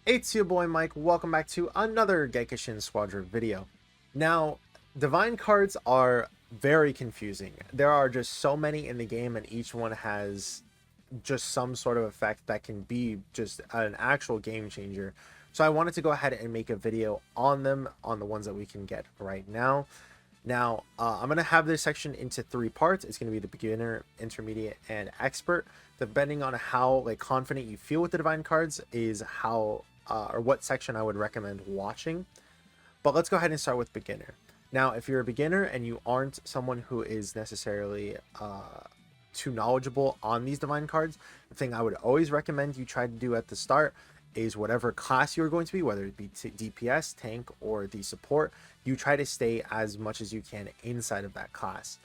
It's your boy Mike, welcome back to another Gekishin Squadra video. Now, divine cards are very confusing. There are just so many in the game and each one has just some sort of effect that can be just an actual game changer. So I wanted to go ahead and make a video on them, on the ones that we can get right now. I'm going to have this section into 3 parts. It's going to be the beginner, intermediate, and expert. Depending on how confident you feel with the divine cards is how or what section I would recommend watching. But let's go ahead and start with beginner. Now, if you're a beginner and you aren't someone who is necessarily too knowledgeable on these divine cards, the thing I would always recommend you try to do at the start is whatever class you're going to be, whether it be DPS, tank, or the support, you try to stay as much as you can inside of that class.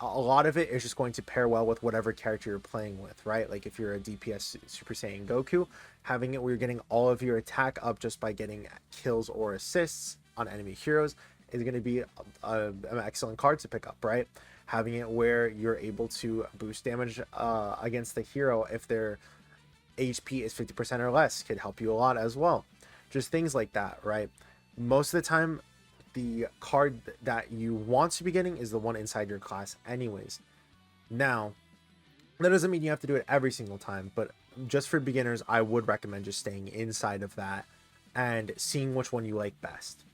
A lot of it is just going to pair well with whatever character you're playing with, right? Like if you're a DPS Super Saiyan Goku, having it where you're getting all of your attack up just by getting kills or assists on enemy heroes is going to be an excellent card to pick up, right? Having it where you're able to boost damage against the hero if their HP is 50% or less could help you a lot as well. Just things like that, right? Most of the time, the card that you want to be getting is the one inside your class anyways. Now, that doesn't mean you have to do it every single time, but just for beginners, I would recommend just staying inside of that and seeing which one you like best.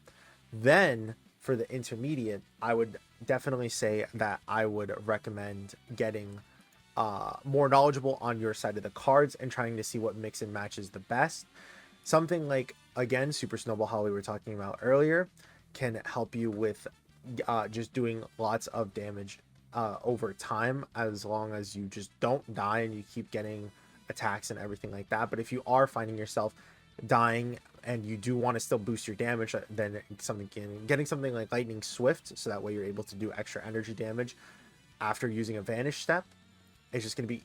Then, for the intermediate, I would definitely say that I would recommend getting more knowledgeable on your side of the cards and trying to see what mix and matches the best. Something like, again, Super Snowball, how we were talking about earlier, can help you with just doing lots of damage over time, as long as you just don't die and you keep getting attacks and everything like that. But if you are finding yourself dying and you do want to still boost your damage, then getting something like Lightning Swift, so that way you're able to do extra energy damage after using a Vanish Step, is just going to be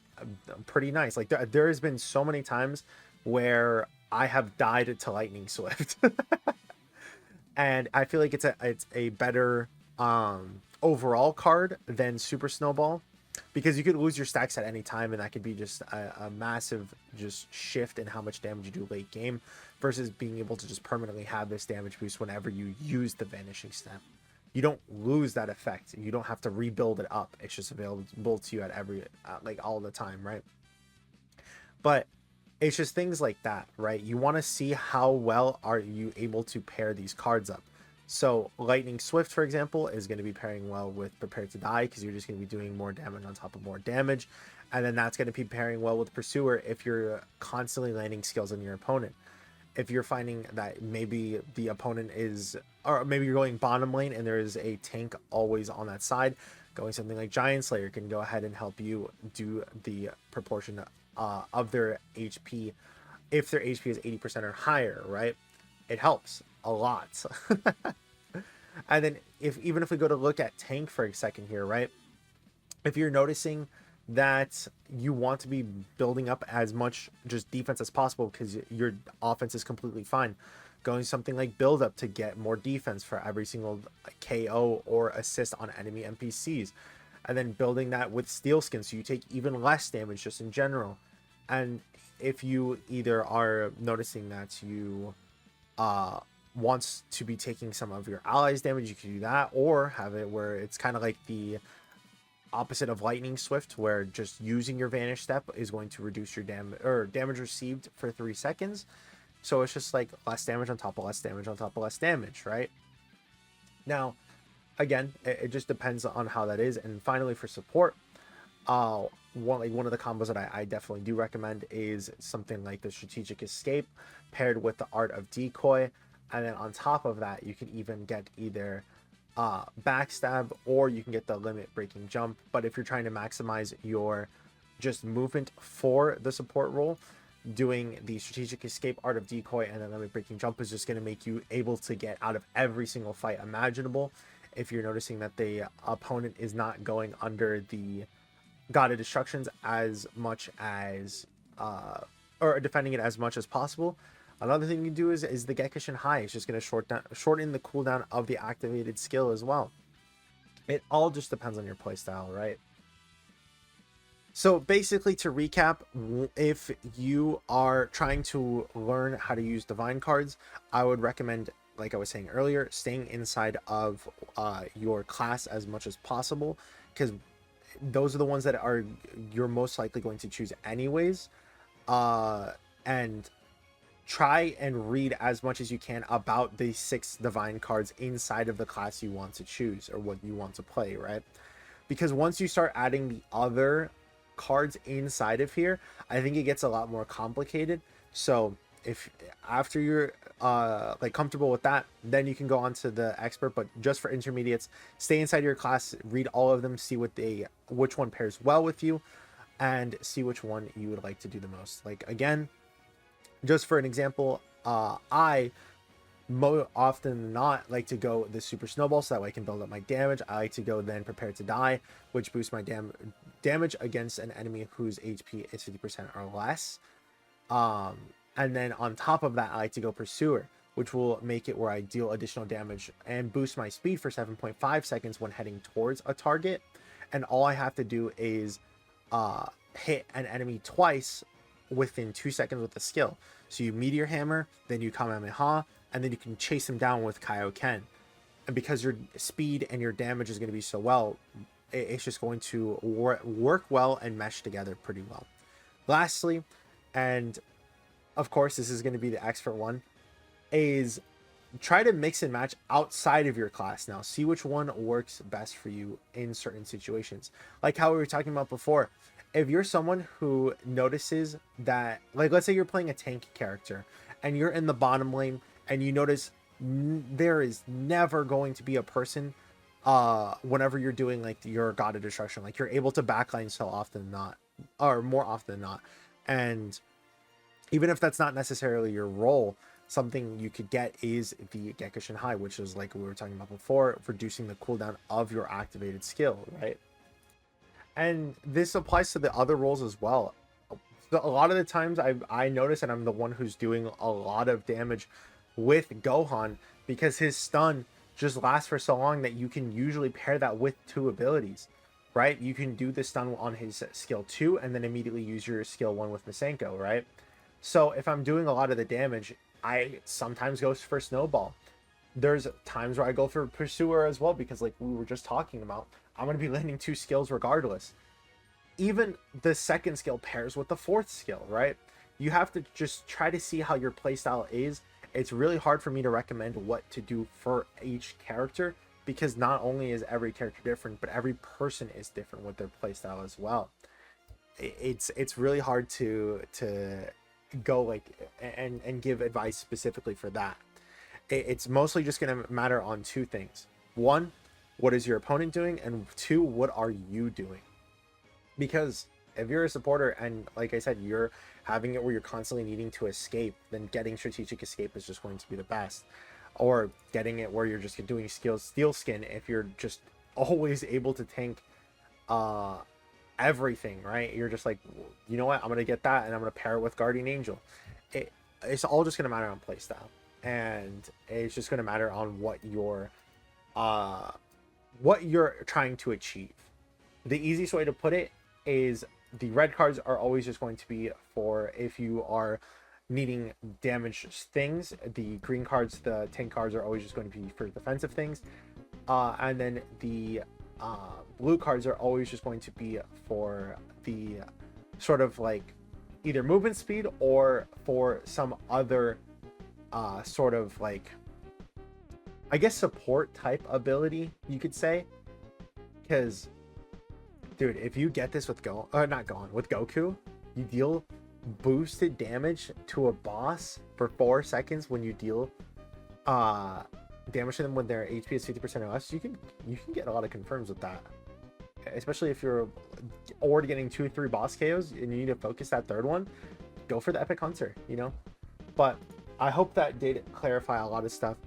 pretty nice. Like there has been so many times where I have died to Lightning Swift. And I feel like it's a better overall card than Super Snowball, because you could lose your stacks at any time, and that could be just a massive just shift in how much damage you do late game, versus being able to just permanently have this damage boost whenever you use the Vanishing Step. You don't lose that effect. You don't have to rebuild it up. It's just available to you at every all the time, right? But it's just things like that, right? You want to see how well are you able to pair these cards up. So Lightning Swift, for example, is going to be pairing well with Prepare to Die, because you're just going to be doing more damage on top of more damage. And then that's going to be pairing well with Pursuer if you're constantly landing skills on your opponent. If you're finding that maybe the opponent is, or maybe you're going bottom lane and there is a tank always on that side, going something like Giant Slayer can go ahead and help you do the proportion of their HP. If their HP is 80% or higher, right? It helps a lot. And then even if we go to look at tank for a second here, right? If you're noticing that you want to be building up as much just defense as possible because your offense is completely fine, going something like build up to get more defense for every single KO or assist on enemy NPCs, and then building that with steel skin so you take even less damage just in general. And if you either are noticing that you wants to be taking some of your allies damage, you can do that, or have it where it's kind of like the opposite of Lightning Swift, where just using your Vanish Step is going to reduce your damage received for 3 seconds. So it's just like less damage on top of less damage on top of less damage, right? Now, again, it just depends on how that is. And finally, for support, one of the combos that I definitely do recommend is something like the Strategic Escape paired with the Art of Decoy. And then on top of that, you can even get either Backstab, or you can get the Limit Breaking Jump. But if you're trying to maximize your just movement for the support role, doing the Strategic Escape, Art of Decoy, and then Limit Breaking Jump is just going to make you able to get out of every single fight imaginable. If you're noticing that the opponent is not going under the God of Destructions as much as or defending it as much as possible, another thing you do is the Gekishin High. It's just going to shorten the cooldown of the activated skill as well. It all just depends on your playstyle, right? So basically, to recap, if you are trying to learn how to use divine cards, I would recommend, like I was saying earlier, staying inside of your class as much as possible, because those are the ones that are you're most likely going to choose anyways. And try and read as much as you can about the 6 divine cards inside of the class you want to choose or what you want to play, right? Because once you start adding the other cards inside of here, I think it gets a lot more complicated. So if after you're like comfortable with that, then you can go on to the expert. But just for intermediates, stay inside your class, read all of them, see which one pairs well with you, and see which one you would like to do the most. Like, again, just for an example, I more often than not like to go the super snowball, so that way I can build up my damage. I like to go then prepare to die, which boosts my damage against an enemy whose HP is 50% or less. And then on top of that, I like to go pursuer, which will make it where I deal additional damage and boost my speed for 7.5 seconds when heading towards a target. And all I have to do is hit an enemy twice within 2 seconds with a skill. So you meteor hammer, then you kamehameha, and then you can chase him down with Kaioken. And because your speed and your damage is going to be so well, it's just going to work well and mesh together pretty well. Lastly, and of course this is going to be the expert one, is try to mix and match outside of your class. Now see which one works best for you in certain situations. Like how we were talking about before, if you're someone who notices that, like, let's say you're playing a tank character and you're in the bottom lane and you notice there is never going to be a person whenever you're doing like your God of Destruction, like you're able to backline so often than not, or more often than not. And even if that's not necessarily your role, something you could get is the Gekishin High, which is, like we were talking about before, reducing the cooldown of your activated skill, right? And this applies to the other roles as well. A lot of the times I notice, and I'm the one who's doing a lot of damage with Gohan, because his stun just lasts for so long that you can usually pair that with 2 abilities, right? You can do the stun on his skill 2 and then immediately use your skill 1 with Masenko, right? So if I'm doing a lot of the damage, I sometimes go for Snowball. There's times where I go for Pursuer as well, because like we were just talking about, I'm going to be landing 2 skills regardless. Even the second skill pairs with the 4th skill, right? You have to just try to see how your playstyle is. It's really hard for me to recommend what to do for each character, because not only is every character different, but every person is different with their playstyle as well. It's really hard to go like and give advice specifically for that. It's mostly just going to matter on 2 things. 1, what is your opponent doing? And 2, what are you doing? Because if you're a supporter and, like I said, you're having it where you're constantly needing to escape, then getting strategic escape is just going to be the best. Or getting it where you're just doing steel skin, if you're just always able to tank everything, right? You're just like, you know what, I'm gonna get that and I'm gonna pair it with Guardian Angel. It's all just gonna matter on playstyle, and it's just gonna matter on what you're trying to achieve. The easiest way to put it is the red cards are always just going to be for if you are needing damage things. The green cards, the tank cards, are always just going to be for defensive things, and then the blue cards are always just going to be for the sort of like either movement speed or for some other sort of like, I guess, support type ability, you could say. Because dude, if you get this with with Goku, you deal boosted damage to a boss for 4 seconds when you deal damage to them when their HP is 50% or less. You can get a lot of confirms with that, especially if you're already getting 2 or 3 boss KOs and you need to focus that 3rd one. Go for the Epic Hunter, you know. But I hope that did clarify a lot of stuff.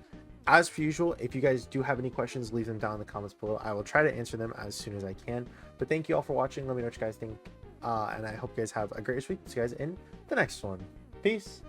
As per usual, if you guys do have any questions, leave them down in the comments below. I will try to answer them as soon as I can. But thank you all for watching. Let me know what you guys think. And I hope you guys have a great week. See you guys in the next one. Peace.